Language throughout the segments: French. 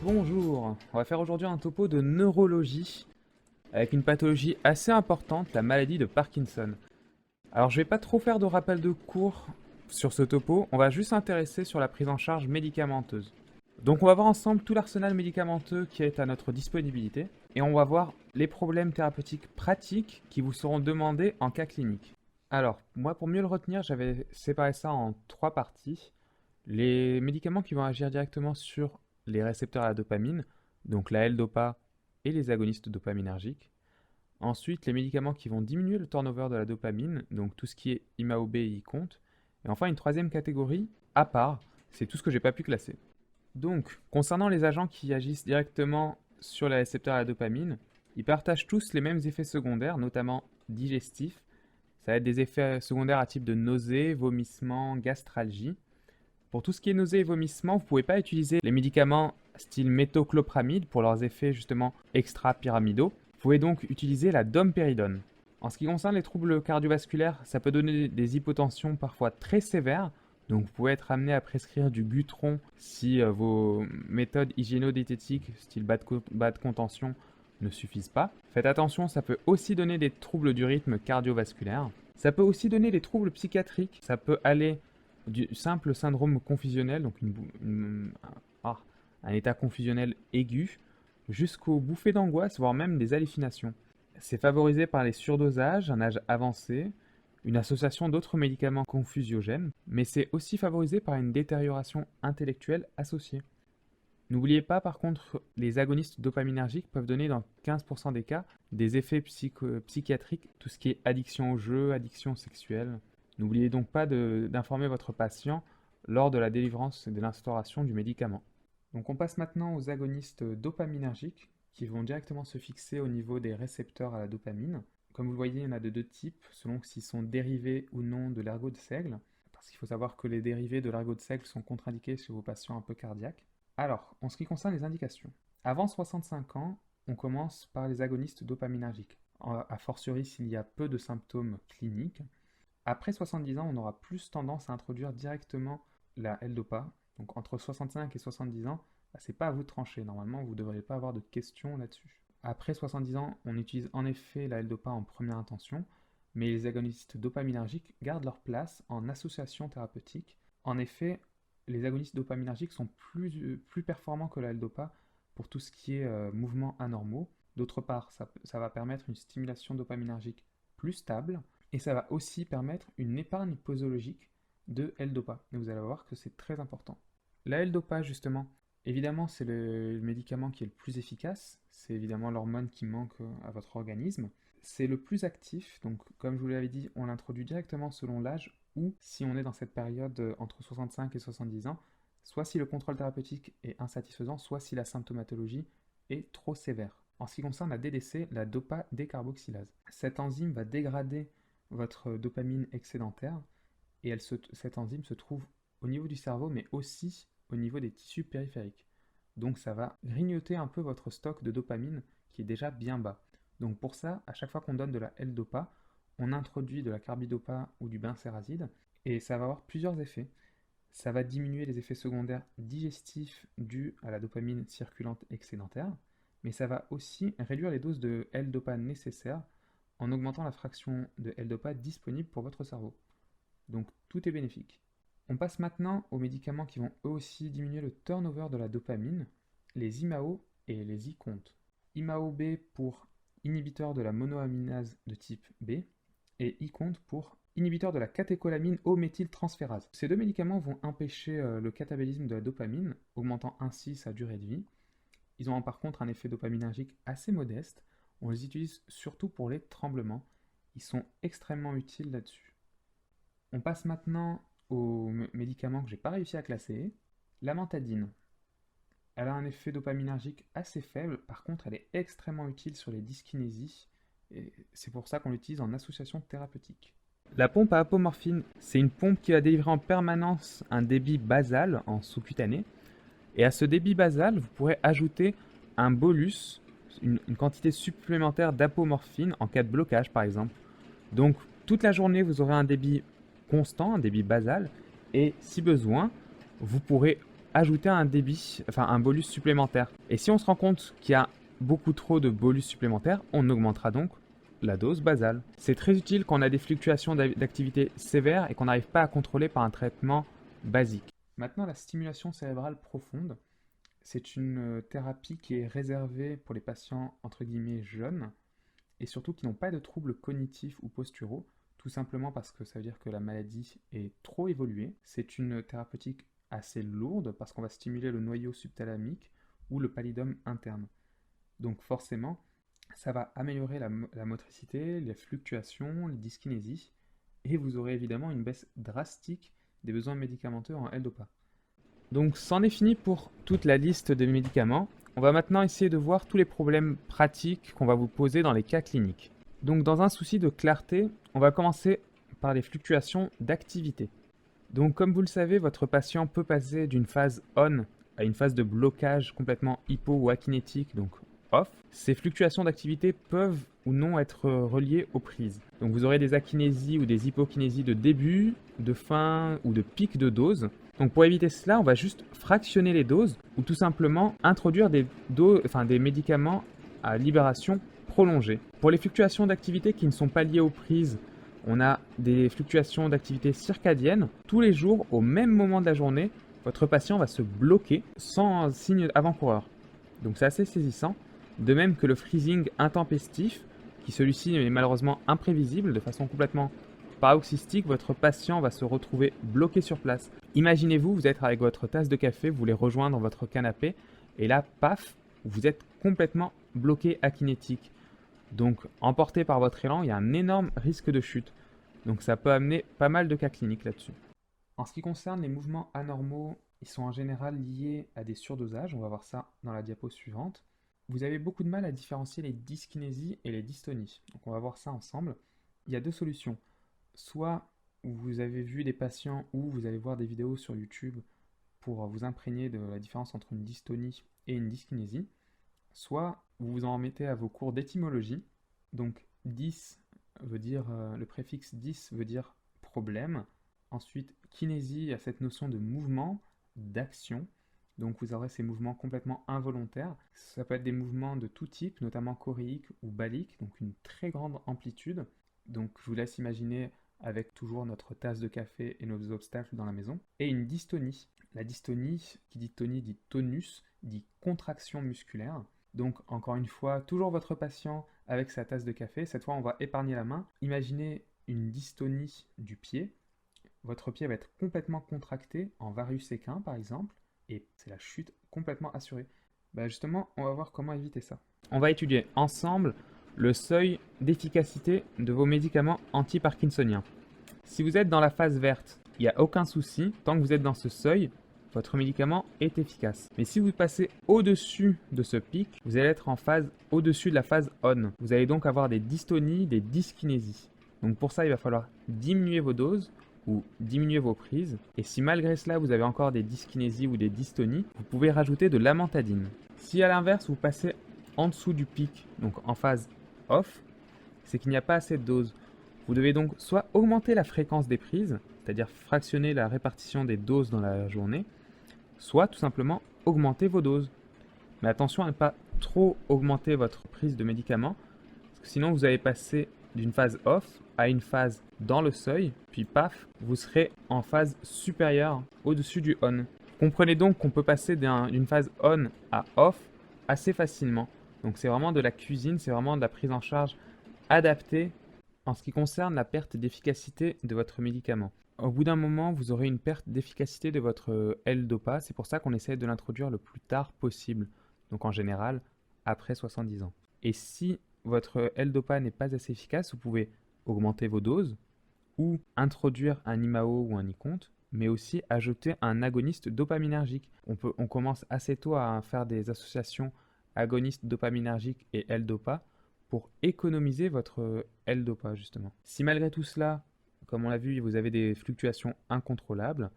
Bonjour, on va faire aujourd'hui un topo de neurologie avec une pathologie assez importante, la maladie de Parkinson. Alors je vais pas trop faire de rappel de cours sur ce topo, on va juste s'intéresser sur la prise en charge médicamenteuse. Donc on va voir ensemble tout l'arsenal médicamenteux qui est à notre disponibilité et on va voir les problèmes thérapeutiques pratiques qui vous seront demandés en cas clinique. Alors moi pour mieux le retenir, j'avais séparé ça en trois parties. Les médicaments qui vont agir directement sur les récepteurs à la dopamine, donc la L-Dopa et les agonistes dopaminergiques. Ensuite, les médicaments qui vont diminuer le turnover de la dopamine, donc tout ce qui est IMAO-B et I-compte. Et enfin, une troisième catégorie, à part, c'est tout ce que j'ai pas pu classer. Donc, concernant les agents qui agissent directement sur les récepteurs à la dopamine, ils partagent tous les mêmes effets secondaires, notamment digestifs. Ça va être des effets secondaires à type de nausées, vomissements, gastralgie. Pour tout ce qui est nausées et vomissements, vous ne pouvez pas utiliser les médicaments style méthoclopramide pour leurs effets justement extra-pyramidaux. Vous pouvez donc utiliser la domperidone. En ce qui concerne les troubles cardiovasculaires, ça peut donner des hypotensions parfois très sévères. Donc vous pouvez être amené à prescrire du Gutron si vos méthodes hygiéno-diététiques style bas de contention ne suffisent pas. Faites attention, ça peut aussi donner des troubles du rythme cardiovasculaire. Ça peut aussi donner des troubles psychiatriques. Ça peut aller du simple syndrome confusionnel, donc un état confusionnel aigu, jusqu'aux bouffées d'angoisse, voire même des hallucinations. C'est favorisé par les surdosages, un âge avancé, une association d'autres médicaments confusiogènes, mais c'est aussi favorisé par une détérioration intellectuelle associée. N'oubliez pas par contre, les agonistes dopaminergiques peuvent donner dans 15% des cas des effets psychiatriques, tout ce qui est addiction au jeu, addiction sexuelle. N'oubliez donc pas d'informer votre patient lors de la délivrance et de l'instauration du médicament. Donc on passe maintenant aux agonistes dopaminergiques qui vont directement se fixer au niveau des récepteurs à la dopamine. Comme vous le voyez, il y en a de deux types, selon s'ils sont dérivés ou non de l'ergot de Seigle, parce qu'il faut savoir que les dérivés de l'ergot de Seigle sont contre-indiqués chez vos patients un peu cardiaques. Alors, en ce qui concerne les indications, avant 65 ans, on commence par les agonistes dopaminergiques, a fortiori s'il y a peu de symptômes cliniques. Après 70 ans, on aura plus tendance à introduire directement la L-Dopa. Donc entre 65 et 70 ans, c'est pas à vous de trancher. Normalement, vous ne devriez pas avoir de questions là-dessus. Après 70 ans, on utilise en effet la L-Dopa en première intention, mais les agonistes dopaminergiques gardent leur place en association thérapeutique. En effet, les agonistes dopaminergiques sont plus performants que la L-Dopa pour tout ce qui est mouvements anormaux. D'autre part, ça va permettre une stimulation dopaminergique plus stable, et ça va aussi permettre une épargne posologique de L-Dopa. Et vous allez voir que c'est très important. La L-Dopa, justement, évidemment, c'est le médicament qui est le plus efficace. C'est évidemment l'hormone qui manque à votre organisme. C'est le plus actif, donc comme je vous l'avais dit, on l'introduit directement selon l'âge ou si on est dans cette période entre 65 et 70 ans, soit si le contrôle thérapeutique est insatisfaisant, soit si la symptomatologie est trop sévère. En ce qui concerne la DDC, la dopa-décarboxylase, cette enzyme va dégrader votre dopamine excédentaire et cette enzyme se trouve au niveau du cerveau mais aussi au niveau des tissus périphériques. Donc ça va grignoter un peu votre stock de dopamine qui est déjà bien bas. Donc pour ça, à chaque fois qu'on donne de la L-Dopa, on introduit de la carbidopa ou du bensérazide et ça va avoir plusieurs effets. Ça va diminuer les effets secondaires digestifs dus à la dopamine circulante excédentaire, mais ça va aussi réduire les doses de L-Dopa nécessaires en augmentant la fraction de L-Dopa disponible pour votre cerveau. Donc tout est bénéfique. On passe maintenant aux médicaments qui vont eux aussi diminuer le turnover de la dopamine, les IMAO et les I-compte. IMAO-B pour inhibiteur de la monoaminase de type B et I-compte pour inhibiteur de la catécholamine O-méthyltransférase. Ces deux médicaments vont empêcher le catabolisme de la dopamine, augmentant ainsi sa durée de vie. Ils ont par contre un effet dopaminergique assez modeste. On les utilise surtout pour les tremblements. Ils sont extrêmement utiles là-dessus. On passe maintenant aux médicaments que j'ai pas réussi à classer. L'amantadine. Elle a un effet dopaminergique assez faible, par contre elle est extrêmement utile sur les dyskinésies, et c'est pour ça qu'on l'utilise en association thérapeutique. La pompe à apomorphine, c'est une pompe qui va délivrer en permanence un débit basal en sous-cutané, et à ce débit basal, vous pourrez ajouter un bolus, une quantité supplémentaire d'apomorphine en cas de blocage par exemple. Donc toute la journée, vous aurez un débit constant, un débit basal, et si besoin, vous pourrez ajouter un débit, enfin un bolus supplémentaire. Et si on se rend compte qu'il y a beaucoup trop de bolus supplémentaires, on augmentera donc la dose basale. C'est très utile quand on a des fluctuations d'activité sévères et qu'on n'arrive pas à contrôler par un traitement basique. Maintenant, la stimulation cérébrale profonde, c'est une thérapie qui est réservée pour les patients entre guillemets jeunes et surtout qui n'ont pas de troubles cognitifs ou posturaux, tout simplement parce que ça veut dire que la maladie est trop évoluée. C'est une thérapeutique assez lourde parce qu'on va stimuler le noyau subthalamique ou le pallidum interne. Donc forcément, ça va améliorer la motricité, les fluctuations, les dyskinésies, et vous aurez évidemment une baisse drastique des besoins médicamenteux en L-Dopa. Donc c'en est fini pour toute la liste des médicaments. On va maintenant essayer de voir tous les problèmes pratiques qu'on va vous poser dans les cas cliniques. Donc dans un souci de clarté, on va commencer par les fluctuations d'activité. Donc comme vous le savez, votre patient peut passer d'une phase on à une phase de blocage complètement hypo ou akinétique, donc off. Ces fluctuations d'activité peuvent ou non être reliées aux prises. Donc vous aurez des akinésies ou des hypokinésies de début, de fin ou de pic de dose. Donc pour éviter cela, on va juste fractionner les doses ou tout simplement introduire des médicaments à libération prolongée. Pour les fluctuations d'activité qui ne sont pas liées aux prises, on a des fluctuations d'activité circadienne. Tous les jours, au même moment de la journée, votre patient va se bloquer sans signe avant-coureur. Donc c'est assez saisissant. De même que le freezing intempestif, qui celui-ci est malheureusement imprévisible, de façon complètement paroxystique, votre patient va se retrouver bloqué sur place. Imaginez-vous, vous êtes avec votre tasse de café, vous voulez rejoindre votre canapé, et là, paf, vous êtes complètement bloqué akinétique. Donc, emporté par votre élan, il y a un énorme risque de chute. Donc ça peut amener pas mal de cas cliniques là-dessus. En ce qui concerne les mouvements anormaux, ils sont en général liés à des surdosages. On va voir ça dans la diapo suivante. Vous avez beaucoup de mal à différencier les dyskinésies et les dystonies. Donc on va voir ça ensemble. Il y a deux solutions. Soit vous avez vu des patients ou vous allez voir des vidéos sur YouTube pour vous imprégner de la différence entre une dystonie et une dyskinésie. Soit vous vous en remettez à vos cours d'étymologie. Donc dys veut dire, le préfixe dys veut dire problème. Ensuite, kinésie a cette notion de mouvement, d'action. Donc vous aurez ces mouvements complètement involontaires. Ça peut être des mouvements de tout type, notamment choréiques ou baliques, donc une très grande amplitude. Donc je vous laisse imaginer avec toujours notre tasse de café et nos obstacles dans la maison. Et une dystonie. La dystonie, qui dit tonie, dit tonus, dit contraction musculaire. Donc encore une fois, toujours votre patient avec sa tasse de café. Cette fois, on va épargner la main. Imaginez une dystonie du pied. Votre pied va être complètement contracté en varus équin par exemple. Et c'est la chute complètement assurée. Justement, on va voir comment éviter ça. On va étudier ensemble le seuil d'efficacité de vos médicaments anti-parkinsoniens. Si vous êtes dans la phase verte, il n'y a aucun souci. Tant que vous êtes dans ce seuil, votre médicament est efficace. Mais si vous passez au-dessus de ce pic, vous allez être en phase au-dessus de la phase on. Vous allez donc avoir des dystonies, des dyskinésies. Donc pour ça, il va falloir diminuer vos doses ou diminuer vos prises. Et si malgré cela, vous avez encore des dyskinésies ou des dystonies, vous pouvez rajouter de l'amantadine. Si à l'inverse, vous passez en dessous du pic, donc en phase off, c'est qu'il n'y a pas assez de doses. Vous devez donc soit augmenter la fréquence des prises, c'est-à-dire fractionner la répartition des doses dans la journée, soit tout simplement augmenter vos doses. Mais attention à ne pas trop augmenter votre prise de médicaments, parce que sinon vous allez passer d'une phase off à une phase dans le seuil, puis paf, vous serez en phase supérieure au-dessus du on. Comprenez donc qu'on peut passer d'une phase on à off assez facilement. Donc c'est vraiment de la cuisine, c'est vraiment de la prise en charge adaptée en ce qui concerne la perte d'efficacité de votre médicament. Au bout d'un moment, vous aurez une perte d'efficacité de votre L-Dopa. C'est pour ça qu'on essaie de l'introduire le plus tard possible. Donc en général, après 70 ans. Et si votre L-Dopa n'est pas assez efficace, vous pouvez augmenter vos doses ou introduire un IMAO ou un ICONT, mais aussi ajouter un agoniste dopaminergique. On commence assez tôt à faire des associations agonistes dopaminergiques et L-Dopa pour économiser votre L-Dopa justement. Si malgré tout cela, comme on l'a vu, vous avez des fluctuations incontrôlables,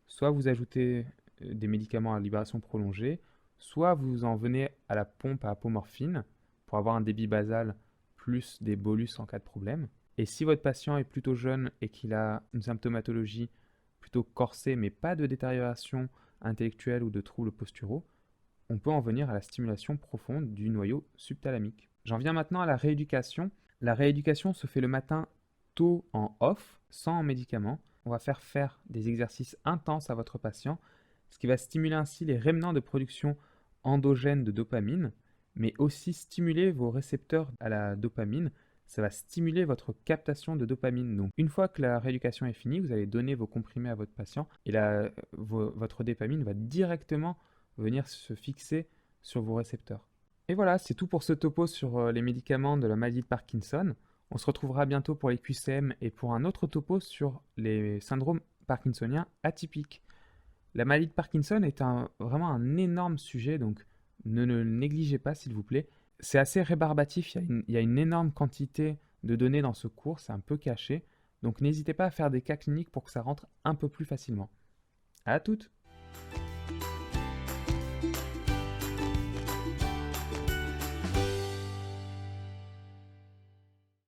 soit vous ajoutez des médicaments à libération prolongée, soit vous en venez à la pompe à apomorphine pour avoir un débit basal plus des bolus en cas de problème. Et si votre patient est plutôt jeune et qu'il a une symptomatologie plutôt corsée mais pas de détérioration intellectuels ou de troubles posturaux, on peut en venir à la stimulation profonde du noyau subthalamique. J'en viens maintenant à la rééducation. La rééducation se fait le matin tôt en off, sans médicaments. On va faire des exercices intenses à votre patient, ce qui va stimuler ainsi les rémanents de production endogène de dopamine, mais aussi stimuler vos récepteurs à la dopamine. Ça va stimuler votre captation de dopamine. Donc, une fois que la rééducation est finie, vous allez donner vos comprimés à votre patient et votre dopamine va directement venir se fixer sur vos récepteurs. Et voilà, c'est tout pour ce topo sur les médicaments de la maladie de Parkinson. On se retrouvera bientôt pour les QCM et pour un autre topo sur les syndromes parkinsoniens atypiques. La maladie de Parkinson est vraiment un énorme sujet, donc ne le négligez pas s'il vous plaît. C'est assez rébarbatif, il y a une énorme quantité de données dans ce cours, c'est un peu caché, donc n'hésitez pas à faire des cas cliniques pour que ça rentre un peu plus facilement. À toutes!